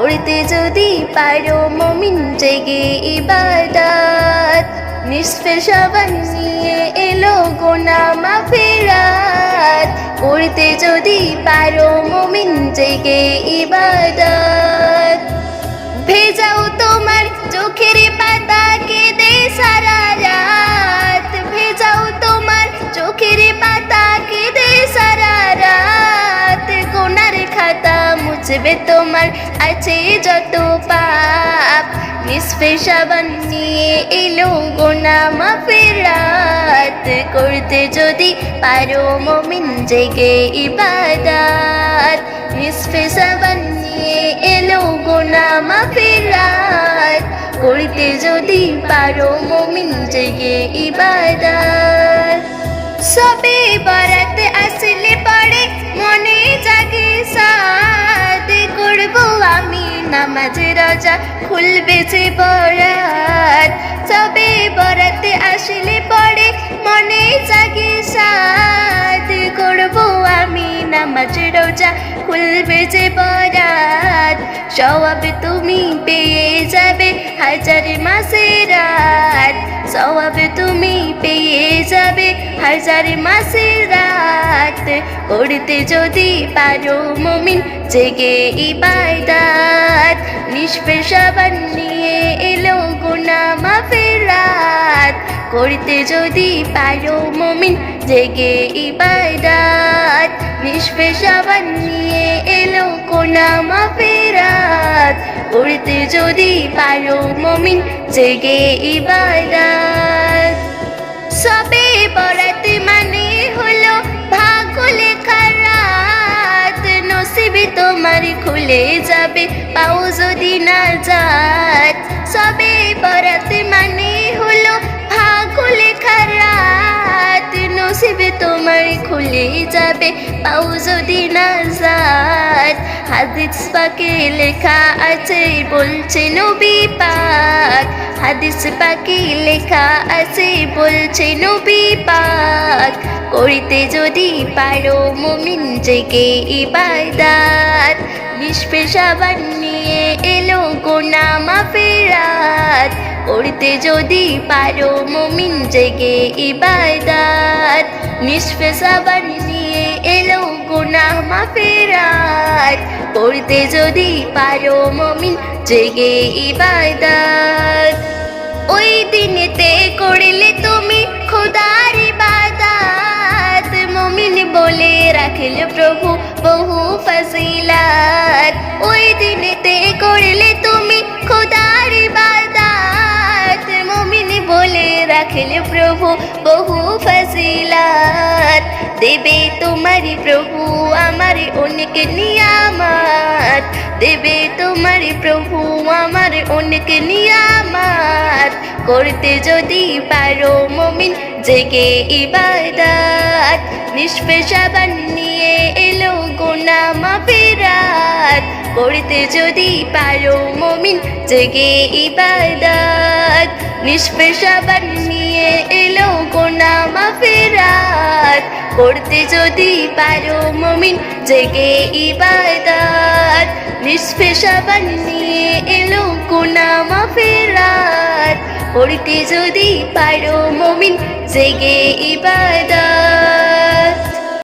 করতে যদি পারো মুমিন জেগে ইবাদত নিসফে শাবান নিয়ে এলো গুনাহ মাগফিরাত করতে যদি পারো মুমিন জেগে ইবাদত ভেজাও তোমার চোখের পাতা কেঁদে সারা রাত ভেজাও তোমার চোখের পাতা কেঁদে সারা রাত গুনার খাতা মুছবে তোমার আছে যত পাপ নিসফে শাবান নিয়ে এলো গুনাহ মাগফিরাত করতে যদি পারো মুমিন জেগে ইবাদত নিসফে শাবান নিয়ে এলো গুনাহ মাগফিরাত করতে যদি পারো মুমিন জেগে ইবাদত সবে বরাত আসলে পড়ে মনে জাগে সাদ করব আমি নামাজ রোজা খুলবে যে বরাত সবে বরাত আসলে পড়ে মনে জাগে সাদ করব আমি নামাজ রোজা খুলবে যে বরাত সওয়াব তুমি পেয়ে যাবে হাজার মাসের রাত সওয়াব তুমি পেয়ে যাবে হাজার মাসের রাত করতে যদি পারো মুমিন জেগে ইবাদত নিসফে শাবান নিয়ে এলো গুনাহ মাগফিরাত করতে যদি পারো মুমিন জেগে ইবাদত নিসফে শাবান নিয়ে এলো গুনাহ মাগফিরাত করতে যদি পারো মুমিন জেগে ইবাদত সবে বরাত মানে হলো ভাগ্য লেখার রাত নসিবে তোমার খুলে যাবে পাও যদি নাজাত সবে বরাত মানে হলো ভাগ্য লেখার রাত নসিবে তোমার খুলে যাবে পাও যদি নাজাত হাদিস পাকে লেখা আছে বলছে নবী পাক হাদিস পাকে লেখা আছে বলছে নবী পাক করতে যদি পারো মুমিন জেগে ইবাদত নিসফে শাবান নিয়ে এলো গুনাহ মাগফিরাত করতে যদি পারো মুমিন জেগে ইবাদত নিসফে শাবান নিয়ে এলো গুনাহ মাগফিরাত করতে যদি পারো মুমিন জেগে ইবাদত ওই দিনেতে করলে তুমি খোদার ইবাদত মুমিন বলে রাখল প্রভু বহু ফজিলত ওই দিনেতে করলে তুমি খোদার ইবাদত মুমিন বলে রাখল প্রভু বহু ফজিলত দেবে তোমার প্রভু আমার অনেক নিয়ামত দেবে তোমার প্রভু আমার অনেক নিয়ামত করতে যদি পারো মুমিন জেগে ইবাদত নিসফে শাবান নিয়ে এলো গুনাহ মাগফিরাত করতে যদি পারো মুমিন জেগে ইবাদত নিসফে শাবান নিয়ে এলো গুনাহ মাগফিরাত করতে যদি পারো মুমিন জেগে ইবাদত নিসফে শাবান নিয়ে এলো গুনাহ মাগফিরাত করতে যদি পারো মুমিন জেগে ইবাদত।